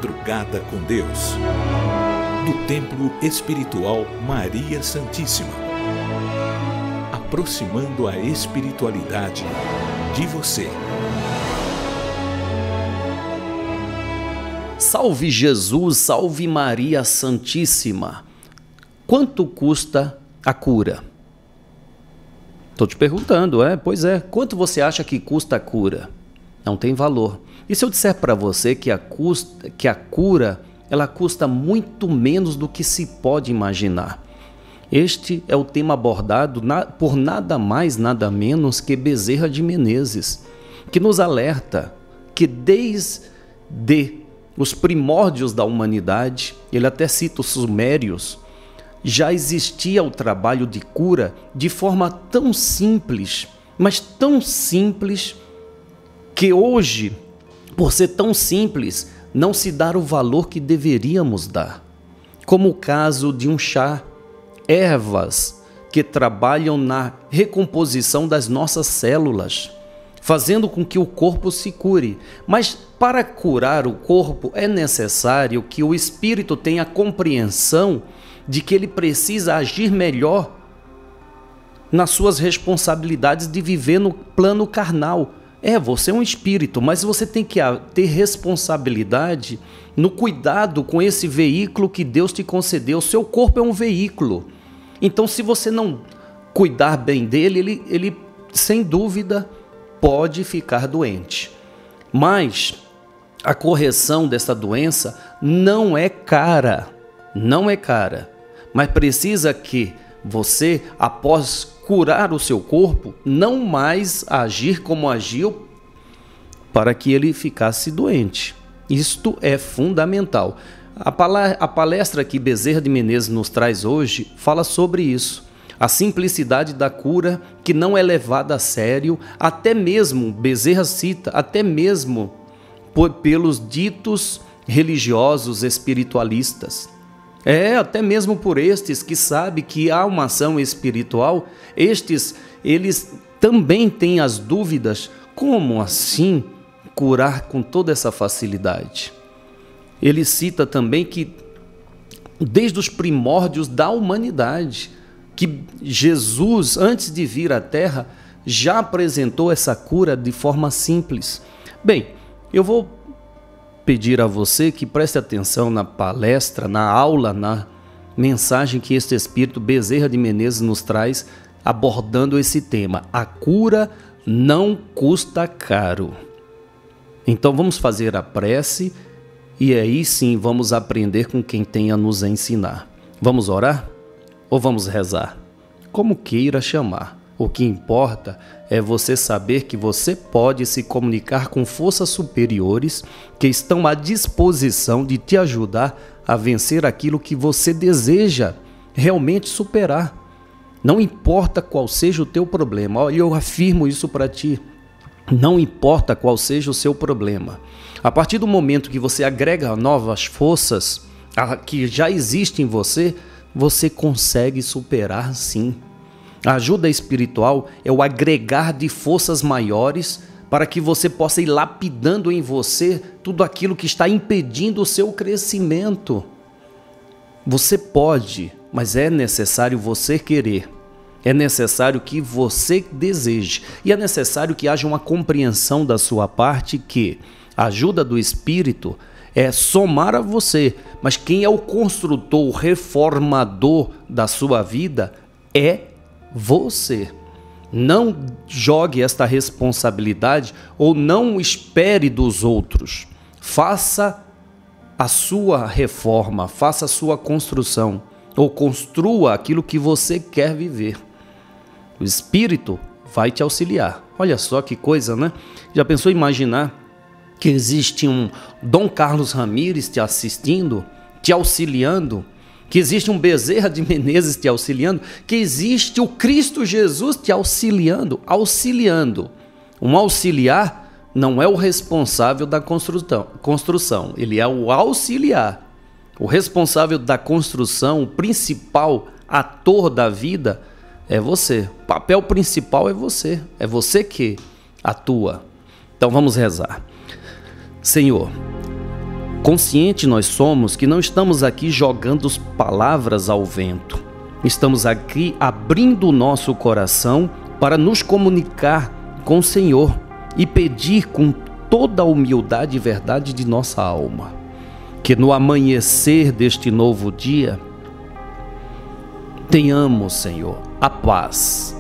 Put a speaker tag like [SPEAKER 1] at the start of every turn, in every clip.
[SPEAKER 1] Madrugada com Deus, do Templo Espiritual Maria Santíssima, aproximando a espiritualidade de você.
[SPEAKER 2] Salve Jesus, salve Maria Santíssima. Quanto custa a cura? Estou te perguntando, Pois é, quanto você acha que custa a cura? Não tem valor. E se eu disser para você que a cura, ela custa muito menos do que se pode imaginar? Este é o tema abordado por nada mais, nada menos que Bezerra de Menezes, que nos alerta que desde os primórdios da humanidade, ele até cita os sumérios, já existia o trabalho de cura de forma tão simples, mas tão simples, que hoje, por ser tão simples, não se dá o valor que deveríamos dar. Como o caso de um chá, ervas que trabalham na recomposição das nossas células, fazendo com que o corpo se cure. Mas para curar o corpo é necessário que o espírito tenha compreensão de que ele precisa agir melhor nas suas responsabilidades de viver no plano carnal. Você é um espírito, mas você tem que ter responsabilidade no cuidado com esse veículo que Deus te concedeu. O seu corpo é um veículo. Então, se você não cuidar bem dele, ele sem dúvida pode ficar doente. Mas a correção dessa doença não é cara, mas precisa que você, após curar o seu corpo, não mais agir como agiu para que ele ficasse doente. Isto é fundamental. A palestra que Bezerra de Menezes nos traz hoje fala sobre isso. A simplicidade da cura que não é levada a sério, até mesmo, Bezerra cita, até mesmo pelos ditos religiosos espiritualistas. Até mesmo por estes que sabem que há uma ação espiritual, eles também têm as dúvidas, como assim curar com toda essa facilidade? Ele cita também que desde os primórdios da humanidade, que Jesus, antes de vir à Terra, já apresentou essa cura de forma simples. Bem, eu vou pedir a você que preste atenção na palestra, na aula, na mensagem que este Espírito Bezerra de Menezes nos traz, abordando esse tema. A cura não custa caro. Então vamos fazer a prece e aí sim vamos aprender com quem tem a nos ensinar. Vamos orar? Ou vamos rezar? Como queira chamar. O que importa é você saber que você pode se comunicar com forças superiores que estão à disposição de te ajudar a vencer aquilo que você deseja realmente superar. Não importa qual seja o teu problema. Olha, eu afirmo isso para ti. Não importa qual seja o seu problema. A partir do momento que você agrega novas forças que já existem em você, você consegue superar sim. A ajuda espiritual é o agregar de forças maiores para que você possa ir lapidando em você tudo aquilo que está impedindo o seu crescimento. Você pode, mas é necessário você querer. É necessário que você deseje. E é necessário que haja uma compreensão da sua parte que a ajuda do Espírito é somar a você. Mas quem é o construtor, o reformador da sua vida é você. Não jogue esta responsabilidade ou não espere dos outros. Faça a sua reforma, faça a sua construção ou construa aquilo que você quer viver. O Espírito vai te auxiliar. Olha só que coisa, né? Já pensou em imaginar que existe um Dom Carlos Ramírez te assistindo, te auxiliando? Que existe um Bezerra de Menezes te auxiliando, que existe o Cristo Jesus te auxiliando. Um auxiliar não é o responsável da construção, ele é o auxiliar. O responsável da construção, o principal ator da vida é você. O papel principal é você que atua. Então vamos rezar. Senhor, Consciente nós somos que não estamos aqui jogando palavras ao vento. Estamos aqui abrindo o nosso coração para nos comunicar com o Senhor e pedir com toda a humildade e verdade de nossa alma que no amanhecer deste novo dia tenhamos, Senhor, a paz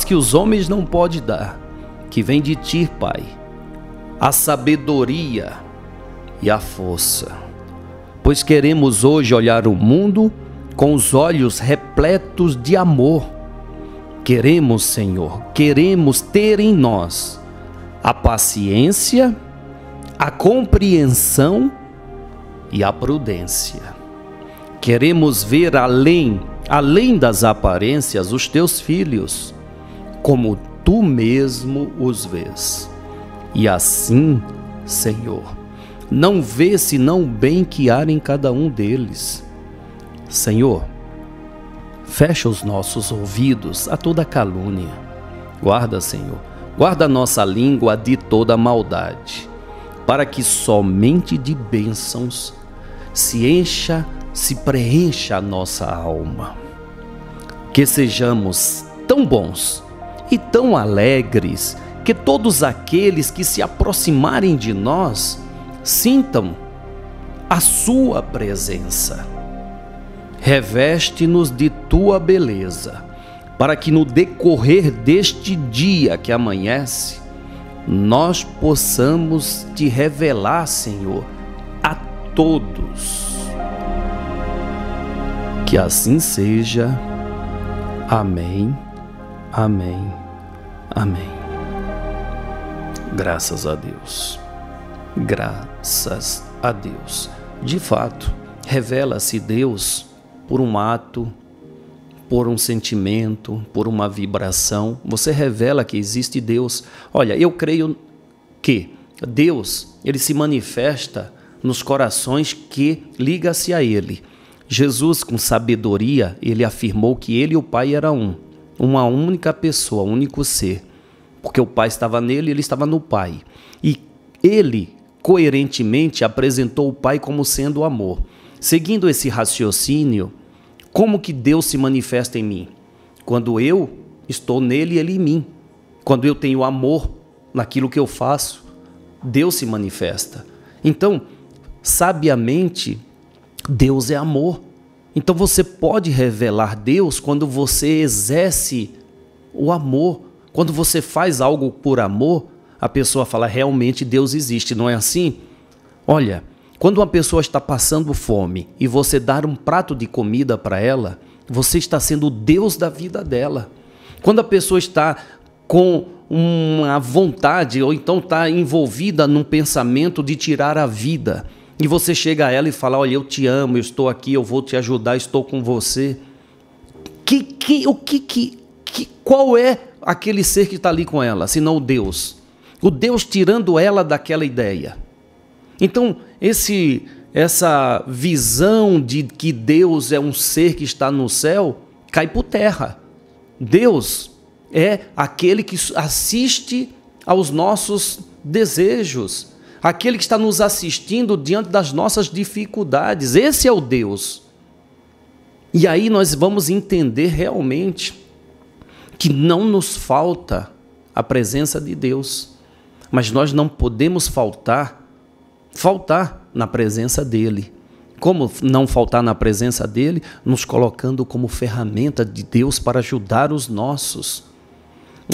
[SPEAKER 2] que os homens não podem dar, que vem de Ti, Pai, a sabedoria e a força, pois queremos hoje olhar o mundo com os olhos repletos de amor. Queremos, Senhor, queremos ter em nós a paciência, a compreensão e a prudência. Queremos ver além das aparências os Teus filhos, como Tu mesmo os vês. E assim, Senhor, não vê senão o bem que há em cada um deles. Senhor, fecha os nossos ouvidos a toda calúnia. Guarda, Senhor, guarda a nossa língua de toda maldade, para que somente de bênçãos se preencha a nossa alma. Que sejamos tão bons e tão alegres que todos aqueles que se aproximarem de nós sintam a Sua presença. Reveste-nos de Tua beleza, para que no decorrer deste dia que amanhece, nós possamos Te revelar, Senhor, a todos. Que assim seja. Amém, amém, amém. Graças a Deus. Graças a Deus. De fato, revela-se Deus por um ato, por um sentimento, por uma vibração. Você revela que existe Deus. Olha, eu creio que Deus, Ele se manifesta nos corações que ligam-se a Ele. Jesus, com sabedoria, Ele afirmou que Ele e o Pai eram uma única pessoa, um único ser. Porque o Pai estava nele e Ele estava no Pai. E Ele, coerentemente, apresentou o Pai como sendo o amor. Seguindo esse raciocínio, como que Deus se manifesta em mim? Quando eu estou nele e Ele em mim. Quando eu tenho amor naquilo que eu faço, Deus se manifesta. Então, sabiamente, Deus é amor. Então você pode revelar Deus quando você exerce o amor. Quando você faz algo por amor, a pessoa fala, realmente Deus existe, não é assim? Olha, quando uma pessoa está passando fome e você dar um prato de comida para ela, você está sendo o Deus da vida dela. Quando a pessoa está com uma vontade ou então está envolvida num pensamento de tirar a vida, e você chega a ela e fala, olha, eu te amo, eu estou aqui, eu vou te ajudar, estou com você. Qual é aquele ser que está ali com ela, senão o Deus? O Deus tirando ela daquela ideia. Então, essa visão de que Deus é um ser que está no céu, cai por terra. Deus é aquele que assiste aos nossos desejos, aquele que está nos assistindo diante das nossas dificuldades. Esse é o Deus. E aí nós vamos entender realmente que não nos falta a presença de Deus, mas nós não podemos faltar na presença dEle. Como não faltar na presença dEle? Nos colocando como ferramenta de Deus para ajudar os nossos.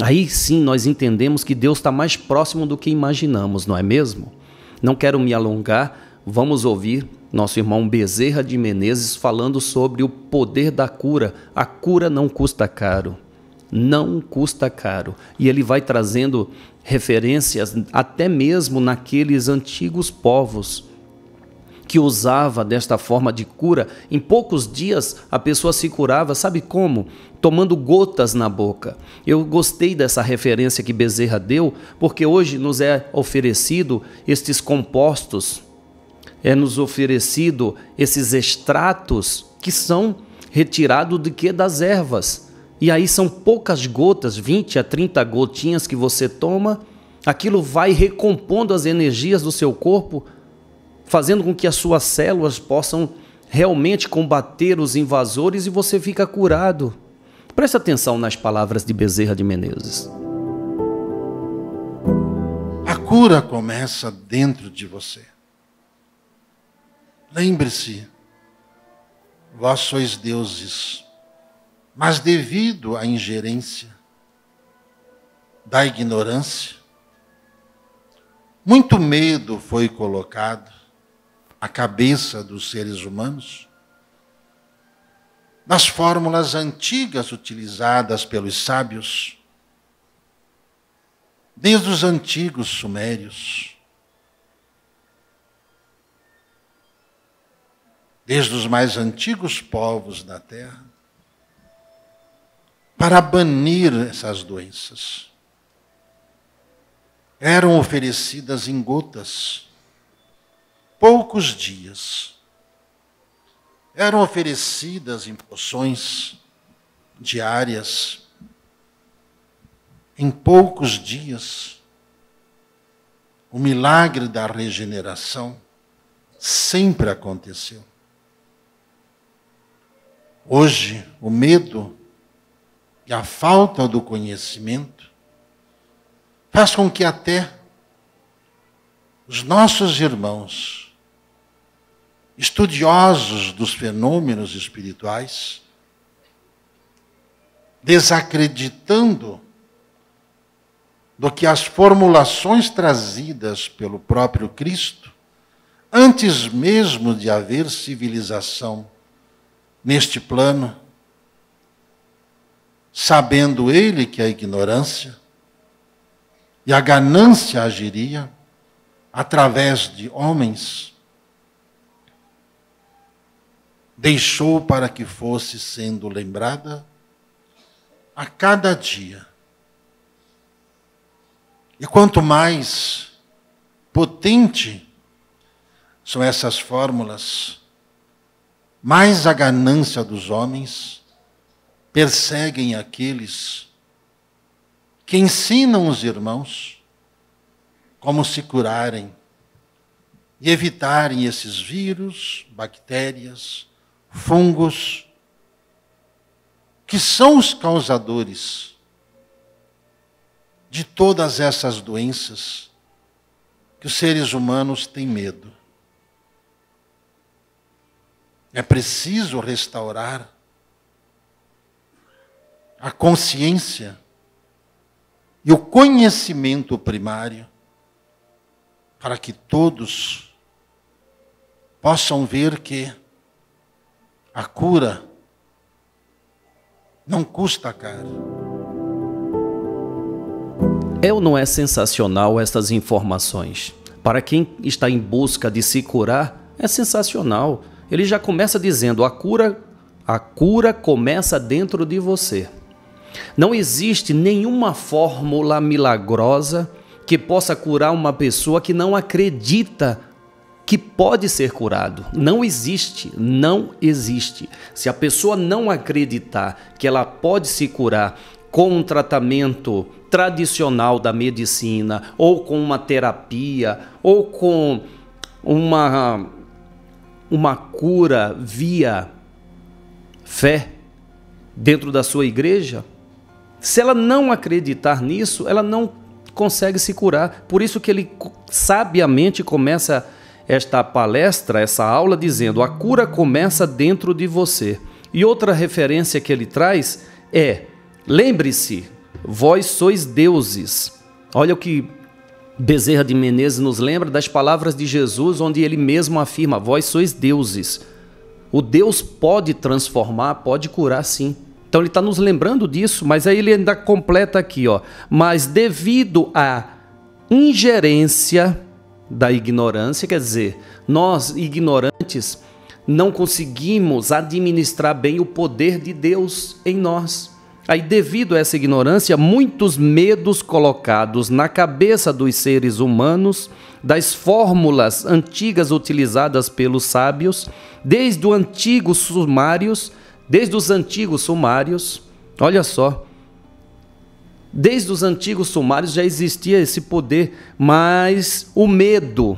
[SPEAKER 2] Aí sim nós entendemos que Deus está mais próximo do que imaginamos, não é mesmo? Não quero me alongar, vamos ouvir nosso irmão Bezerra de Menezes falando sobre o poder da cura. A cura não custa caro, não custa caro. E ele vai trazendo referências até mesmo naqueles antigos povos que usava desta forma de cura. Em poucos dias a pessoa se curava, sabe como? Tomando gotas na boca. Eu gostei dessa referência que Bezerra deu, porque hoje nos é oferecido estes compostos, nos oferecido esses extratos que são retirados das ervas. E aí são poucas gotas, 20 a 30 gotinhas que você toma, aquilo vai recompondo as energias do seu corpo. fazendo com que as suas células possam realmente combater os invasores e você fica curado. Preste atenção nas palavras de Bezerra de Menezes.
[SPEAKER 3] A cura começa dentro de você. Lembre-se, vós sois deuses, mas devido à ingerência da ignorância, muito medo foi colocado à cabeça dos seres humanos nas fórmulas antigas utilizadas pelos sábios, desde os antigos sumérios, desde os mais antigos povos da terra, para banir essas doenças. Eram oferecidas em gotas, poucos dias. Eram oferecidas em poções diárias, em poucos dias. O milagre da regeneração sempre aconteceu. Hoje, o medo e a falta do conhecimento faz com que até os nossos irmãos, estudiosos dos fenômenos espirituais, desacreditando do que as formulações trazidas pelo próprio Cristo, antes mesmo de haver civilização neste plano, sabendo ele que a ignorância e a ganância agiria através de homens, deixou para que fosse sendo lembrada a cada dia. E quanto mais potente são essas fórmulas, mais a ganância dos homens perseguem aqueles que ensinam os irmãos como se curarem e evitarem esses vírus, bactérias, fungos, que são os causadores de todas essas doenças que os seres humanos têm medo. É preciso restaurar a consciência e o conhecimento primário para que todos possam ver que a cura não custa caro.
[SPEAKER 2] É ou não é sensacional essas informações? Para quem está em busca de se curar, é sensacional. Ele já começa dizendo, a cura começa dentro de você. Não existe nenhuma fórmula milagrosa que possa curar uma pessoa que não acredita que pode ser curado. Não existe, não existe. Se a pessoa não acreditar que ela pode se curar com um tratamento tradicional da medicina, ou com uma terapia, ou com uma cura via fé dentro da sua igreja, se ela não acreditar nisso, ela não consegue se curar. Por isso que ele sabiamente começa esta palestra, essa aula, dizendo, a cura começa dentro de você. E outra referência que ele traz é, lembre-se, vós sois deuses. Olha o que Bezerra de Menezes nos lembra das palavras de Jesus, onde ele mesmo afirma, vós sois deuses. O Deus pode transformar, pode curar sim. Então ele está nos lembrando disso, mas aí ele ainda completa aqui, ó. Mas devido à ingerência da ignorância, quer dizer, nós ignorantes não conseguimos administrar bem o poder de Deus em nós. Aí, devido a essa ignorância, muitos medos colocados na cabeça dos seres humanos, das fórmulas antigas utilizadas pelos sábios, desde os antigos sumários, olha só, Desde os antigos sumários já existia esse poder, mas o medo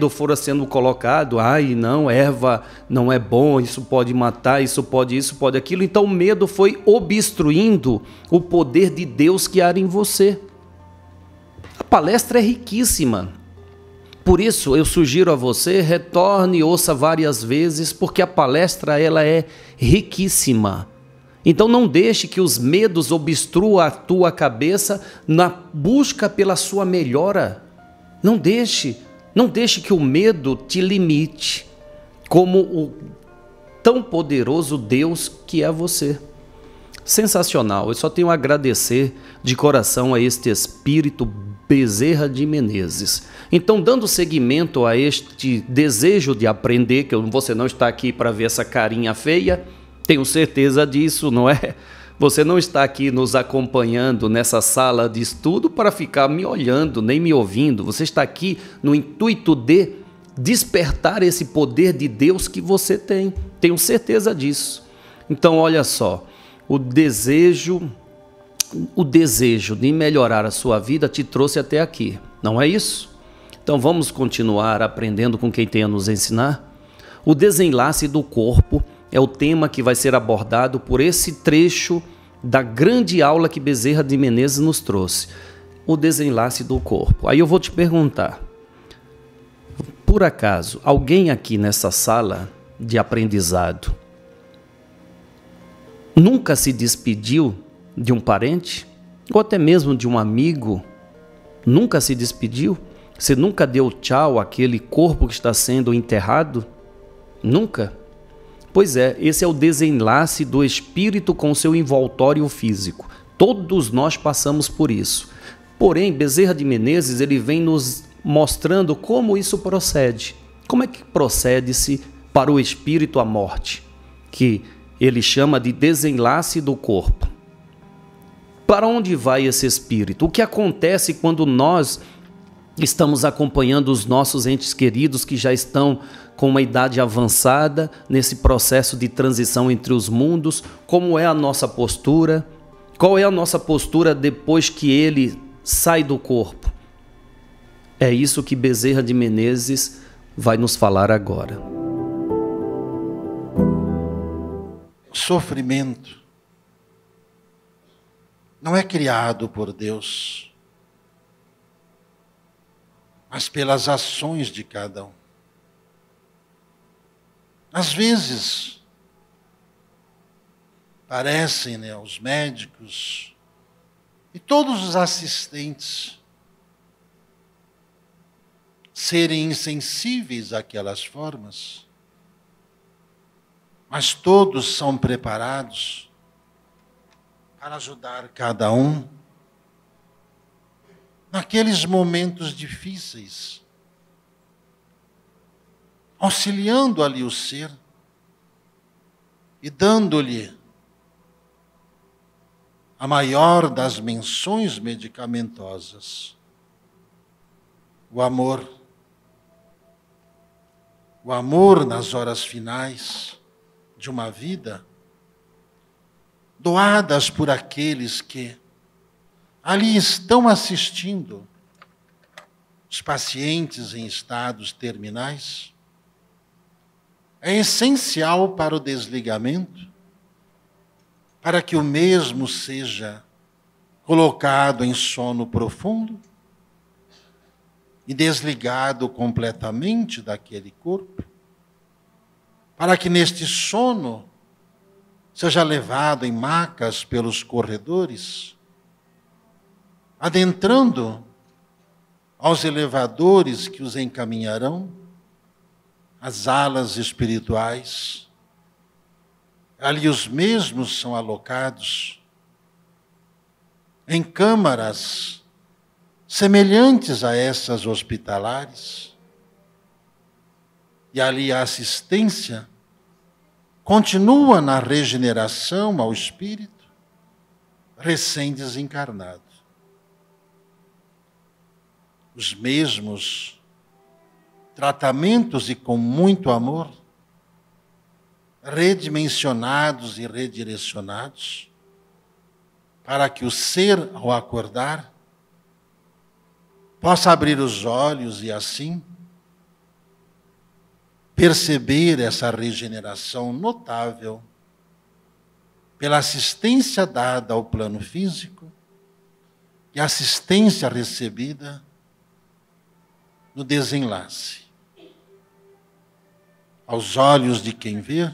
[SPEAKER 2] fora sendo colocado, ai não, erva não é bom, isso pode matar, isso pode aquilo, então o medo foi obstruindo o poder de Deus que há em você. A palestra é riquíssima, por isso eu sugiro a você, retorne e ouça várias vezes, porque a palestra ela é riquíssima. Então não deixe que os medos obstruam a tua cabeça na busca pela sua melhora. Não deixe que o medo te limite, como o tão poderoso Deus que é você. Sensacional, eu só tenho a agradecer de coração a este espírito Bezerra de Menezes. Então, dando seguimento a este desejo de aprender, que você não está aqui para ver essa carinha feia, tenho certeza disso, não é? Você não está aqui nos acompanhando nessa sala de estudo para ficar me olhando, nem me ouvindo. Você está aqui no intuito de despertar esse poder de Deus que você tem. Tenho certeza disso. Então, olha só, o desejo de melhorar a sua vida te trouxe até aqui, não é isso? Então, vamos continuar aprendendo com quem tem a nos ensinar? O desenlace do corpo é o tema que vai ser abordado por esse trecho da grande aula que Bezerra de Menezes nos trouxe. O desenlace do corpo. Aí eu vou te perguntar, por acaso, alguém aqui nessa sala de aprendizado nunca se despediu de um parente? Ou até mesmo de um amigo? Nunca se despediu? Você nunca deu tchau àquele corpo que está sendo enterrado? Nunca? Pois é, esse é o desenlace do espírito com seu envoltório físico. Todos nós passamos por isso. Porém, Bezerra de Menezes ele vem nos mostrando como isso procede. Como é que procede-se para o espírito a morte? Que ele chama de desenlace do corpo. Para onde vai esse espírito? O que acontece quando nós estamos acompanhando os nossos entes queridos que já estão com uma idade avançada nesse processo de transição entre os mundos? Como é a nossa postura? Qual é a nossa postura depois que ele sai do corpo? É isso que Bezerra de Menezes vai nos falar agora.
[SPEAKER 3] O sofrimento não é criado por Deus, mas pelas ações de cada um. Às vezes, parecem, os médicos e todos os assistentes serem insensíveis àquelas formas, mas todos são preparados para ajudar cada um naqueles momentos difíceis, auxiliando ali o ser e dando-lhe a maior das menções medicamentosas, o amor. O amor nas horas finais de uma vida, doadas por aqueles que ali estão assistindo os pacientes em estados terminais, é essencial para o desligamento, para que o mesmo seja colocado em sono profundo e desligado completamente daquele corpo, para que neste sono seja levado em macas pelos corredores, adentrando aos elevadores que os encaminharão às alas espirituais. Ali os mesmos são alocados em câmaras semelhantes a essas hospitalares. E ali a assistência continua na regeneração ao espírito recém-desencarnado. Os mesmos tratamentos e com muito amor, redimensionados e redirecionados, para que o ser, ao acordar, possa abrir os olhos e assim perceber essa regeneração notável pela assistência dada ao plano físico e assistência recebida no desenlace. Aos olhos de quem vê,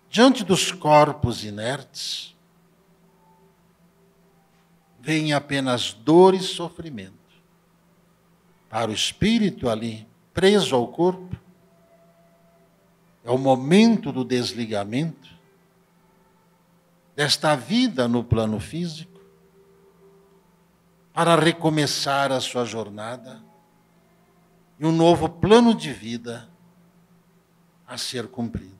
[SPEAKER 3] diante dos corpos inertes, vem apenas dor e sofrimento. Para o espírito ali, preso ao corpo, é o momento do desligamento desta vida no plano físico para recomeçar a sua jornada e um novo plano de vida a ser cumprido.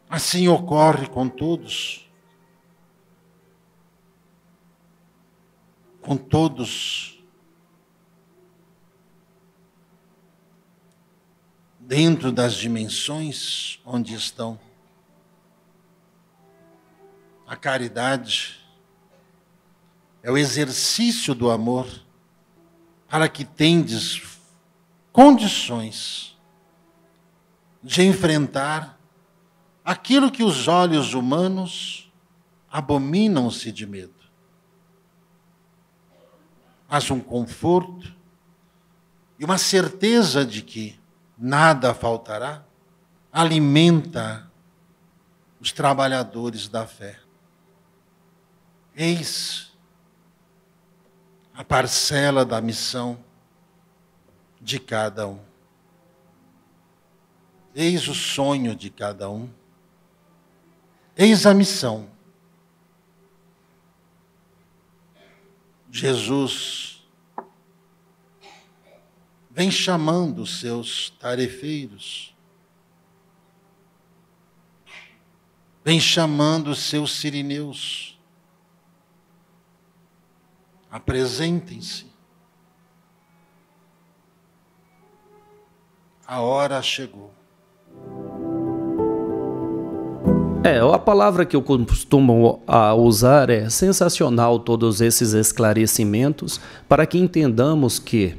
[SPEAKER 3] Assim ocorre com todos. Com todos dentro das dimensões onde estão. A caridade é o exercício do amor para que tendes condições de enfrentar aquilo que os olhos humanos abominam-se de medo. Mas um conforto e uma certeza de que nada faltará alimenta os trabalhadores da fé. Eis a parcela da missão de cada um. Eis o sonho de cada um. Eis a missão. Jesus vem chamando os seus tarefeiros, vem chamando os seus sirineus. Apresentem-se. A hora chegou.
[SPEAKER 2] A palavra que eu costumo usar é sensacional, todos esses esclarecimentos, para que entendamos que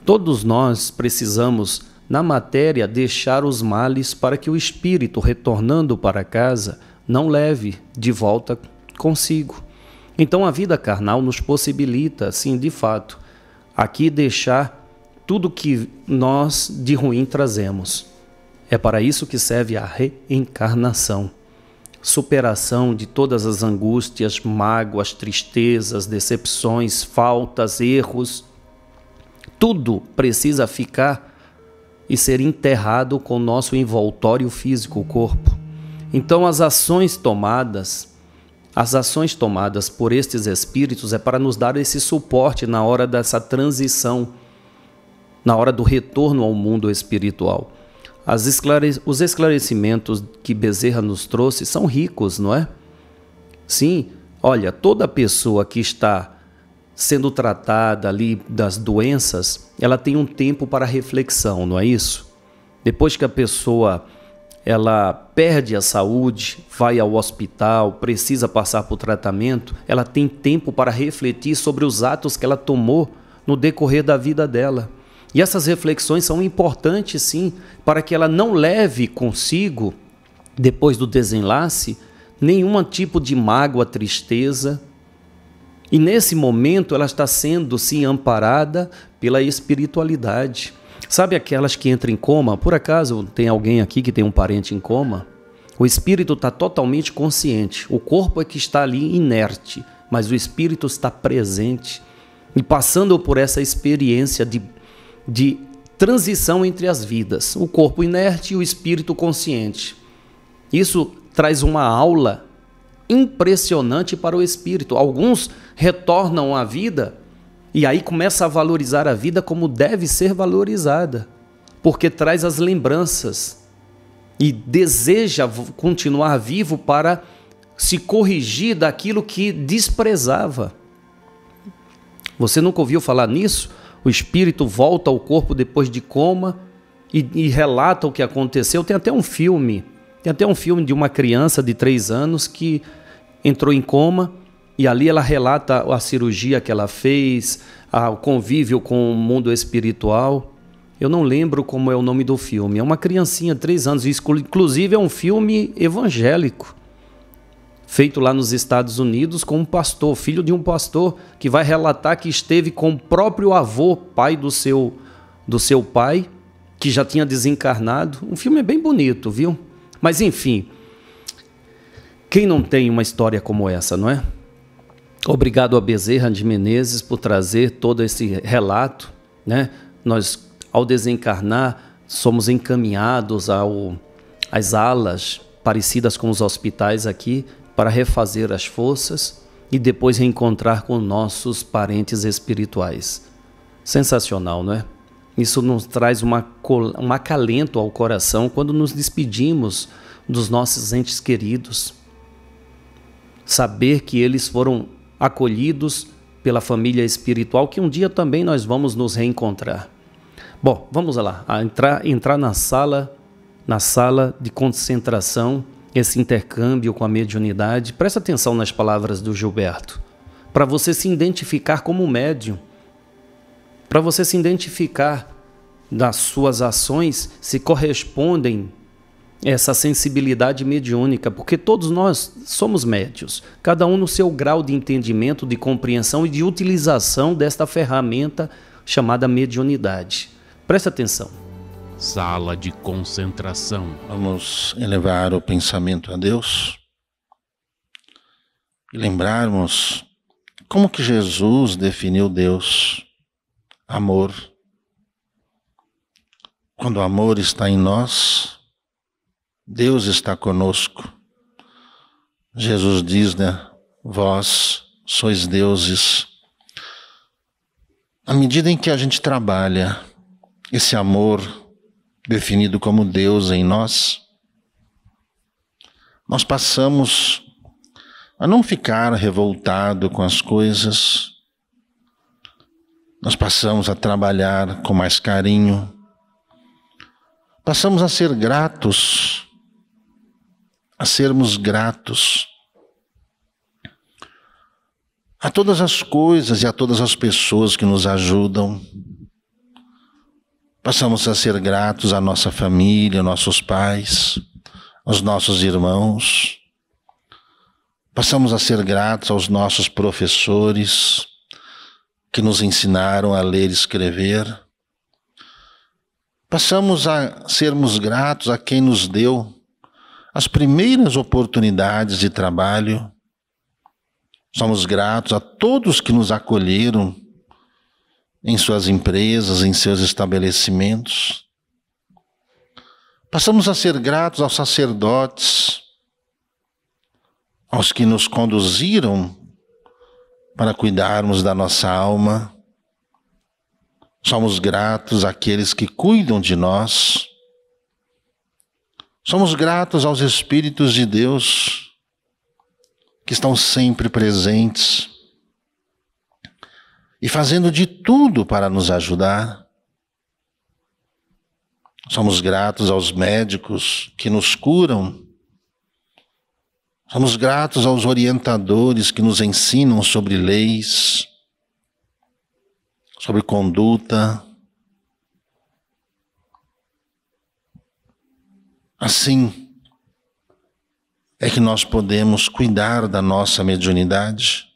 [SPEAKER 2] todos nós precisamos, na matéria, deixar os males para que o espírito, retornando para casa, não leve de volta consigo. Então a vida carnal nos possibilita, sim, de fato, aqui deixar tudo que nós de ruim trazemos. É para isso que serve a reencarnação. Superação de todas as angústias, mágoas, tristezas, decepções, faltas, erros. Tudo precisa ficar e ser enterrado com o nosso envoltório físico, o corpo. Então as ações tomadas por estes espíritos é para nos dar esse suporte na hora dessa transição, na hora do retorno ao mundo espiritual. Os esclarecimentos que Bezerra nos trouxe são ricos, não é? Sim, olha, toda pessoa que está sendo tratada ali das doenças, ela tem um tempo para reflexão, não é isso? Depois que a pessoa ela perde a saúde, vai ao hospital, precisa passar por tratamento, ela tem tempo para refletir sobre os atos que ela tomou no decorrer da vida dela. E essas reflexões são importantes, sim, para que ela não leve consigo, depois do desenlace, nenhum tipo de mágoa, tristeza. E nesse momento ela está sendo, sim, amparada pela espiritualidade. Sabe aquelas que entram em coma? Por acaso tem alguém aqui que tem um parente em coma? O espírito está totalmente consciente. O corpo é que está ali inerte, mas o espírito está presente e passando por essa experiência de transição entre as vidas, o corpo inerte e o espírito consciente. Isso traz uma aula impressionante para o espírito. Alguns retornam à vida e aí começa a valorizar a vida como deve ser valorizada, porque traz as lembranças e deseja continuar vivo para se corrigir daquilo que desprezava. Você nunca ouviu falar nisso? O espírito volta ao corpo depois de coma e relata o que aconteceu. Tem até um filme Tem até um filme de uma criança de 3 anos que entrou em coma e ali ela relata a cirurgia que ela fez, o convívio com o mundo espiritual. Eu não lembro como é o nome do filme. É uma criancinha de 3 anos, inclusive é um filme evangélico, feito lá nos Estados Unidos com um pastor, filho de um pastor, que vai relatar que esteve com o próprio avô, pai do seu pai, que já tinha desencarnado. Um filme bem bonito, viu? Mas enfim, quem não tem uma história como essa, não é? Obrigado a Bezerra de Menezes por trazer todo esse relato, né? Nós, ao desencarnar, somos encaminhados às alas parecidas com os hospitais aqui, para refazer as forças e depois reencontrar com nossos parentes espirituais. Sensacional, não é? Isso nos traz um acalento ao coração quando nos despedimos dos nossos entes queridos. Saber que eles foram acolhidos pela família espiritual, que um dia também nós vamos nos reencontrar. Bom, vamos lá, entrar na sala de concentração, esse intercâmbio com a mediunidade. Presta atenção nas palavras do Gilberto, para você se identificar como médium, para você se identificar das suas ações, se correspondem essa sensibilidade mediúnica, porque todos nós somos médios, cada um no seu grau de entendimento, de compreensão e de utilização desta ferramenta chamada mediunidade. Presta atenção.
[SPEAKER 1] Sala de concentração.
[SPEAKER 3] Vamos elevar o pensamento a Deus e lembrarmos como que Jesus definiu Deus: amor. Quando o amor está em nós, Deus está conosco. Jesus diz, né? Vós sois deuses. À medida em que a gente trabalha esse amor definido como Deus em nós, nós passamos a não ficar revoltado com as coisas, nós passamos a trabalhar com mais carinho, passamos a ser gratos, a sermos gratos a todas as coisas e a todas as pessoas que nos ajudam. Passamos a ser gratos à nossa família, aos nossos pais, aos nossos irmãos. Passamos a ser gratos aos nossos professores que nos ensinaram a ler e escrever. Passamos a sermos gratos a quem nos deu as primeiras oportunidades de trabalho. Somos gratos a todos que nos acolheram em suas empresas, em seus estabelecimentos. Passamos a ser gratos aos sacerdotes, aos que nos conduziram para cuidarmos da nossa alma. Somos gratos àqueles que cuidam de nós. Somos gratos aos Espíritos de Deus, que estão sempre presentes e fazendo de tudo para nos ajudar. Somos gratos aos médicos que nos curam. Somos gratos aos orientadores que nos ensinam sobre leis, sobre conduta. Assim é que nós podemos cuidar da nossa mediunidade,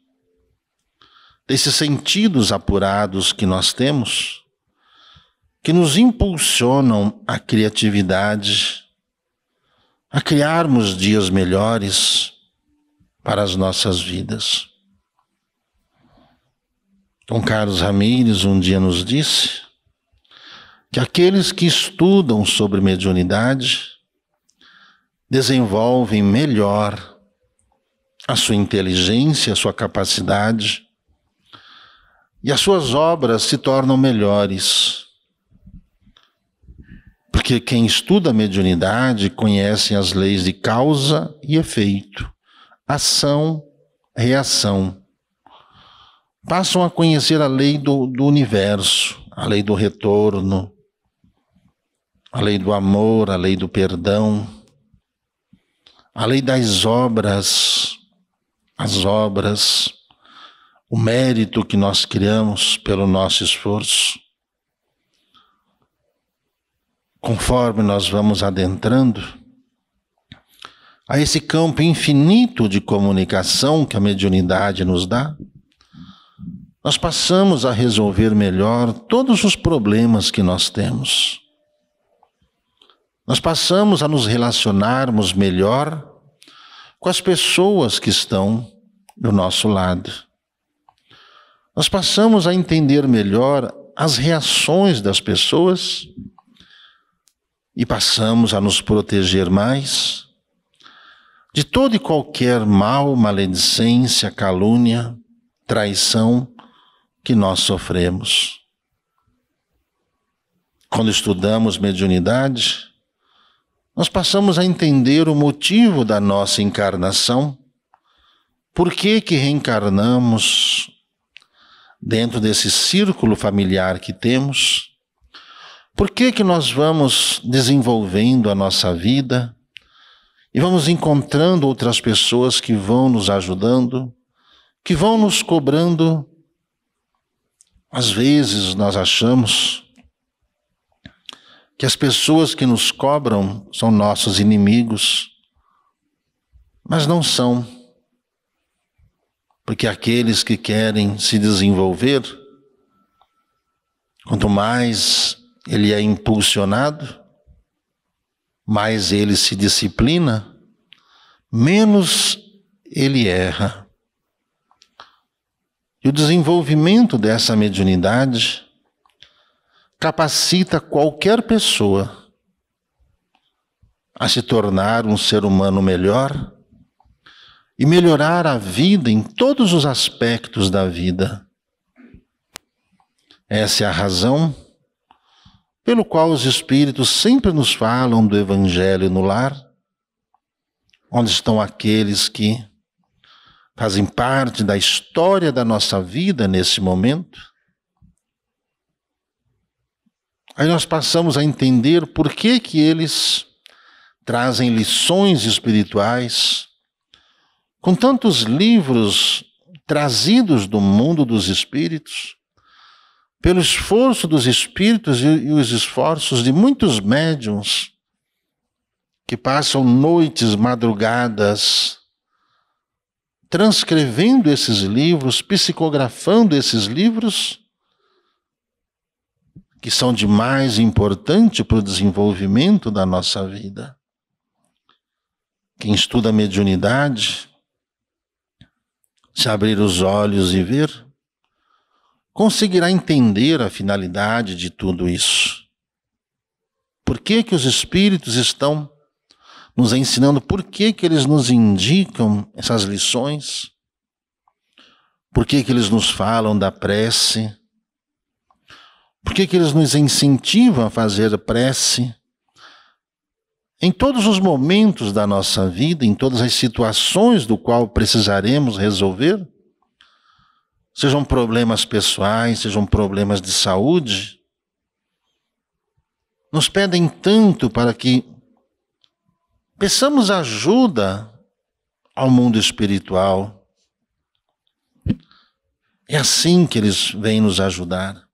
[SPEAKER 3] desses sentidos apurados que nós temos, que nos impulsionam à criatividade, a criarmos dias melhores para as nossas vidas. Dom Carlos Ramírez um dia nos disse que aqueles que estudam sobre mediunidade desenvolvem melhor a sua inteligência, a sua capacidade, e as suas obras se tornam melhores. Porque quem estuda a mediunidade conhece as leis de causa e efeito, ação, reação. Passam a conhecer a lei do universo, a lei do retorno, a lei do amor, a lei do perdão. a lei das obras, as obras, o mérito que nós criamos pelo nosso esforço. Conforme nós vamos adentrando a esse campo infinito de comunicação que a mediunidade nos dá, nós passamos a resolver melhor todos os problemas que nós temos. Nós passamos a nos relacionarmos melhor com as pessoas que estão do nosso lado. Nós passamos a entender melhor as reações das pessoas e passamos a nos proteger mais de todo e qualquer mal, maledicência, calúnia, traição que nós sofremos. Quando estudamos mediunidade, nós passamos a entender o motivo da nossa encarnação, por que reencarnamos dentro desse círculo familiar que temos, por que nós vamos desenvolvendo a nossa vida e vamos encontrando outras pessoas que vão nos ajudando, que vão nos cobrando. Às vezes nós achamos que as pessoas que nos cobram são nossos inimigos, mas não são. Porque aqueles que querem se desenvolver, quanto mais ele é impulsionado, mais ele se disciplina, menos ele erra. E o desenvolvimento dessa mediunidade capacita qualquer pessoa a se tornar um ser humano melhor e melhorar a vida em todos os aspectos da vida. Essa é a razão pelo qual os Espíritos sempre nos falam do Evangelho no lar, onde estão aqueles que fazem parte da história da nossa vida nesse momento. Aí nós passamos a entender por que eles trazem lições espirituais, com tantos livros trazidos do mundo dos espíritos, pelo esforço dos espíritos e os esforços de muitos médiuns que passam noites, madrugadas, transcrevendo esses livros, psicografando esses livros, que são de mais importante para o desenvolvimento da nossa vida. Quem estuda a mediunidade, se abrir os olhos e ver, conseguirá entender a finalidade de tudo isso. Por que os Espíritos estão nos ensinando? Por que eles nos indicam essas lições? Por que eles nos falam da prece? Por que eles nos incentivam a fazer prece? Em todos os momentos da nossa vida, em todas as situações do qual precisaremos resolver, sejam problemas pessoais, sejam problemas de saúde, nos pedem tanto para que peçamos ajuda ao mundo espiritual. É assim que eles vêm nos ajudar.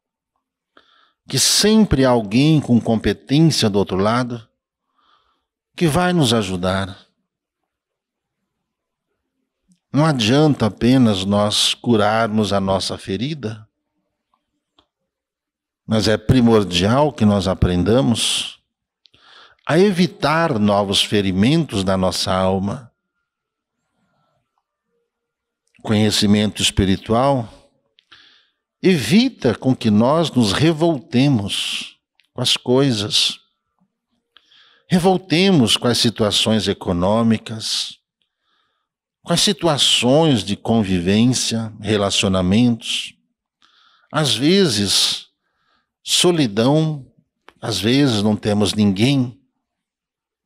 [SPEAKER 3] Que sempre há alguém com competência do outro lado que vai nos ajudar. Não adianta apenas nós curarmos a nossa ferida, mas é primordial que nós aprendamos a evitar novos ferimentos da nossa alma. Conhecimento espiritual evita com que nós nos revoltemos com as coisas, revoltemos com as situações econômicas, com as situações de convivência, relacionamentos, às vezes solidão, às vezes não temos ninguém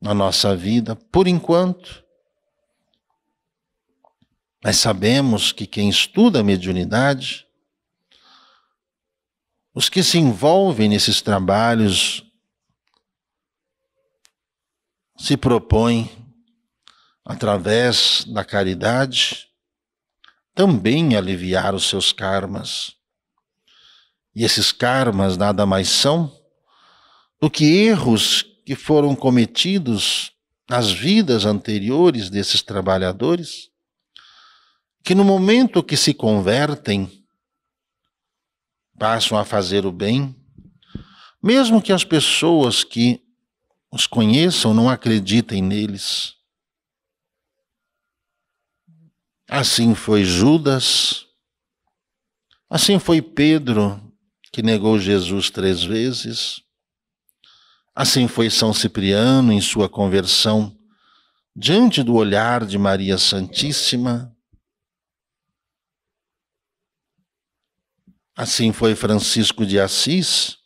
[SPEAKER 3] na nossa vida, por enquanto. Mas sabemos que quem estuda a mediunidade, os que se envolvem nesses trabalhos, se propõem através da caridade, também aliviar os seus karmas. E esses karmas nada mais são do que erros que foram cometidos nas vidas anteriores desses trabalhadores, que no momento que se convertem, passam a fazer o bem, mesmo que as pessoas que os conheçam não acreditem neles. Assim foi Judas, assim foi Pedro, que negou Jesus 3 vezes, assim foi São Cipriano em sua conversão, diante do olhar de Maria Santíssima. Assim foi Francisco de Assis,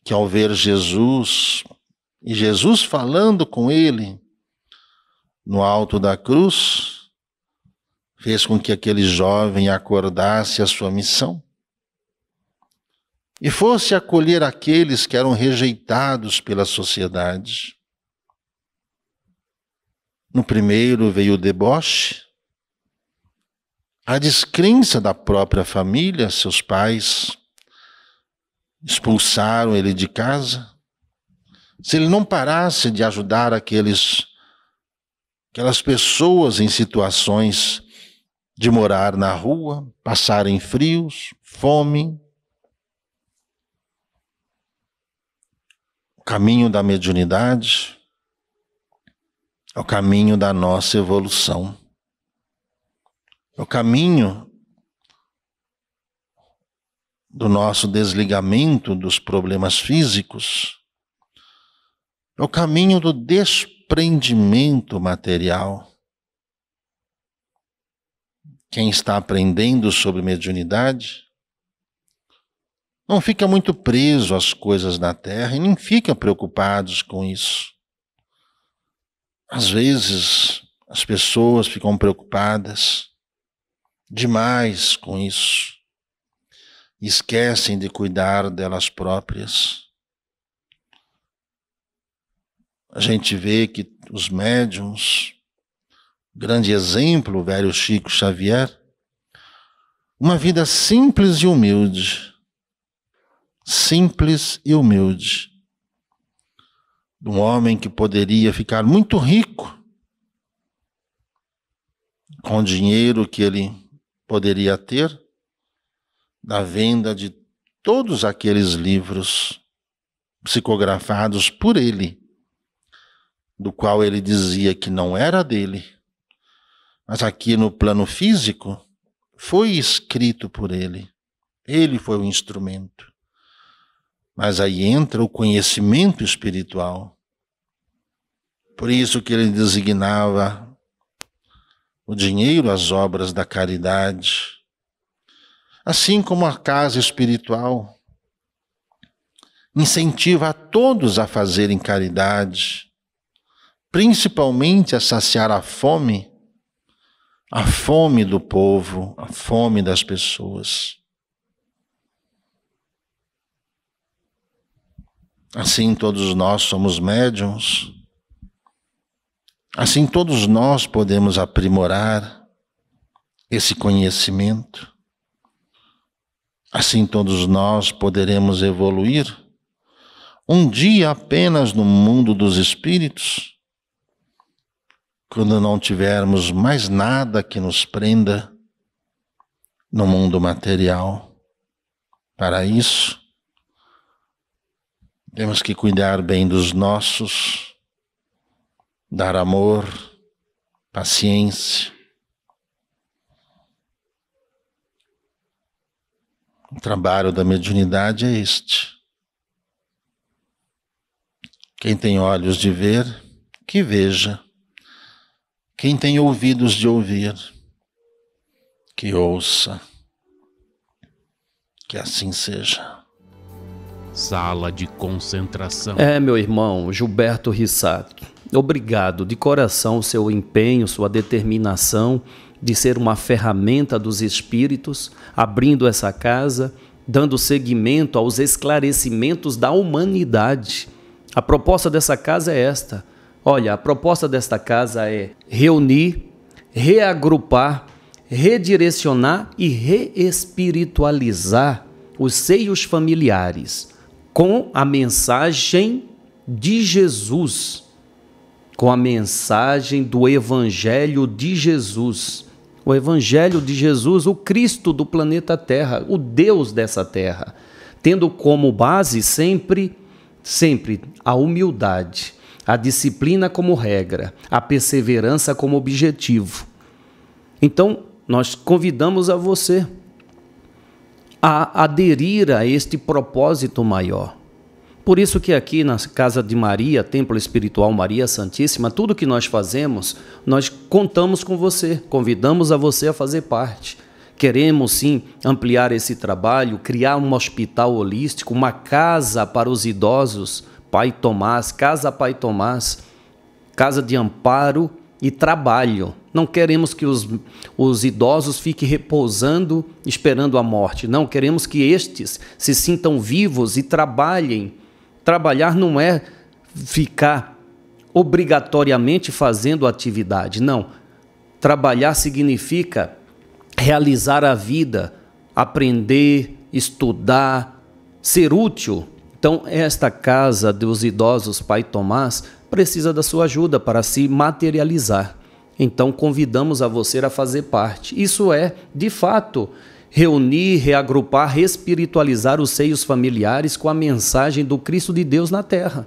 [SPEAKER 3] que ao ver Jesus, e Jesus falando com ele no alto da cruz, fez com que aquele jovem acordasse a sua missão e fosse acolher aqueles que eram rejeitados pela sociedade. No primeiro veio o deboche, a descrença da própria família, seus pais expulsaram ele de casa. Se ele não parasse de ajudar aquelas pessoas em situações de morar na rua, passarem frios, fome. O caminho da mediunidade é o caminho da nossa evolução. É o caminho do nosso desligamento dos problemas físicos. É o caminho do desprendimento material. Quem está aprendendo sobre mediunidade não fica muito preso às coisas da terra e nem fica preocupado com isso. Às vezes, as pessoas ficam preocupadas demais com isso. Esquecem de cuidar delas próprias. A gente vê que os médiuns, grande exemplo, o velho Chico Xavier, uma vida simples e humilde. Simples e humilde. De um homem que poderia ficar muito rico com o dinheiro que ele poderia ter da venda de todos aqueles livros psicografados por ele, do qual ele dizia que não era dele, mas aqui no plano físico foi escrito por ele. Ele foi o instrumento. Mas aí entra o conhecimento espiritual. Por isso que ele designava o dinheiro às obras da caridade. Assim como a casa espiritual incentiva a todos a fazerem caridade, principalmente a saciar a fome do povo, a fome das pessoas. Assim todos nós somos médiuns, assim todos nós podemos aprimorar esse conhecimento, assim todos nós poderemos evoluir um dia apenas no mundo dos espíritos, quando não tivermos mais nada que nos prenda no mundo material. Para isso, temos que cuidar bem dos nossos, dar amor, paciência. O trabalho da mediunidade é este. Quem tem olhos de ver, que veja. Quem tem ouvidos de ouvir, que ouça. Que assim seja.
[SPEAKER 1] Sala de concentração.
[SPEAKER 2] Meu irmão Gilberto Rissato, obrigado de coração o seu empenho, sua determinação de ser uma ferramenta dos espíritos, abrindo essa casa, dando seguimento aos esclarecimentos da humanidade. A proposta dessa casa é esta: Olha, a proposta desta casa é reunir, reagrupar, redirecionar e reespiritualizar os seios familiares com a mensagem de Jesus, com a mensagem do Evangelho de Jesus. O Evangelho de Jesus, o Cristo do planeta Terra, o Deus dessa terra, tendo como base sempre a humildade, a disciplina como regra, a perseverança como objetivo. Então, nós convidamos a você a aderir a este propósito maior. Por isso que aqui na Casa de Maria, Templo Espiritual Maria Santíssima, tudo que nós fazemos, nós contamos com você, convidamos a você a fazer parte. Queremos sim ampliar esse trabalho, criar um hospital holístico, uma casa para os idosos, Pai Tomás, Casa Pai Tomás, casa de amparo e trabalho. Não queremos que os idosos fiquem repousando, esperando a morte. Não, queremos que estes se sintam vivos e trabalhem. Trabalhar não é ficar obrigatoriamente fazendo atividade, não. Trabalhar significa realizar a vida, aprender, estudar, ser útil. Então, esta casa dos idosos Pai Tomás precisa da sua ajuda para se materializar. Então, convidamos a você a fazer parte. Isso é, de fato, reunir, reagrupar, reespiritualizar os seios familiares com a mensagem do Cristo de Deus na Terra.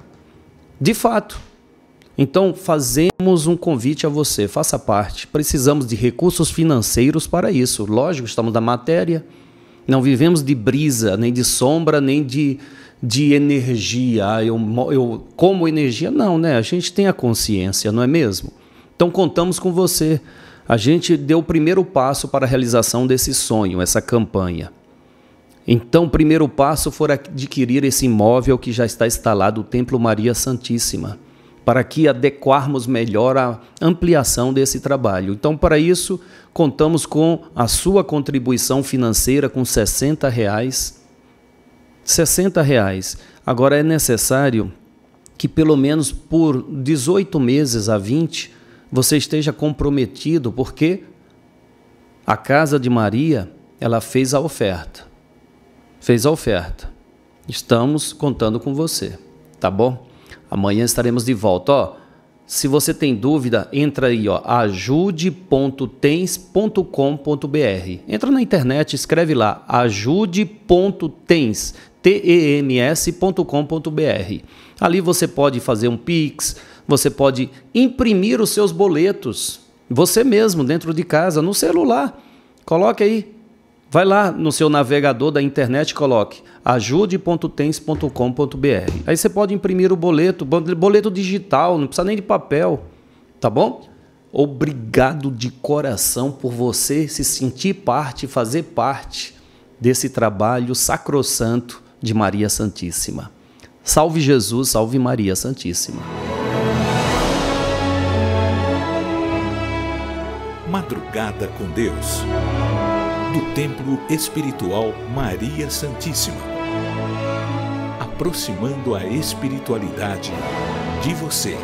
[SPEAKER 2] De fato. Então, fazemos um convite a você, faça parte. Precisamos de recursos financeiros para isso. Lógico, estamos na matéria, não vivemos de brisa, nem de sombra, nem de energia. Eu como energia? Não, né? A gente tem a consciência, não é mesmo? Então, contamos com você. A gente deu o primeiro passo para a realização desse sonho, essa campanha. Então, o primeiro passo foi adquirir esse imóvel que já está instalado, o Templo Maria Santíssima, para que adequarmos melhor a ampliação desse trabalho. Então, para isso, contamos com a sua contribuição financeira com R$60. R$60. Agora, é necessário que pelo menos por 18 meses a 20, você esteja comprometido, porque a Casa de Maria, ela fez a oferta. Fez a oferta. Estamos contando com você, tá bom? Amanhã estaremos de volta. Ó, se você tem dúvida, entra aí, ó, ajude.tens.com.br. Entra na internet, escreve lá, ajude.tens.com.br. Ali você pode fazer um Pix, você pode imprimir os seus boletos, você mesmo, dentro de casa, no celular. Coloque aí, vai lá no seu navegador da internet, coloque ajude.tens.com.br. Aí você pode imprimir o boleto digital, não precisa nem de papel, tá bom? Obrigado de coração por você se sentir parte, fazer parte desse trabalho sacrossanto de Maria Santíssima. Salve Jesus, salve Maria Santíssima.
[SPEAKER 1] Madrugada com Deus, do Templo Espiritual Maria Santíssima, aproximando a espiritualidade de você.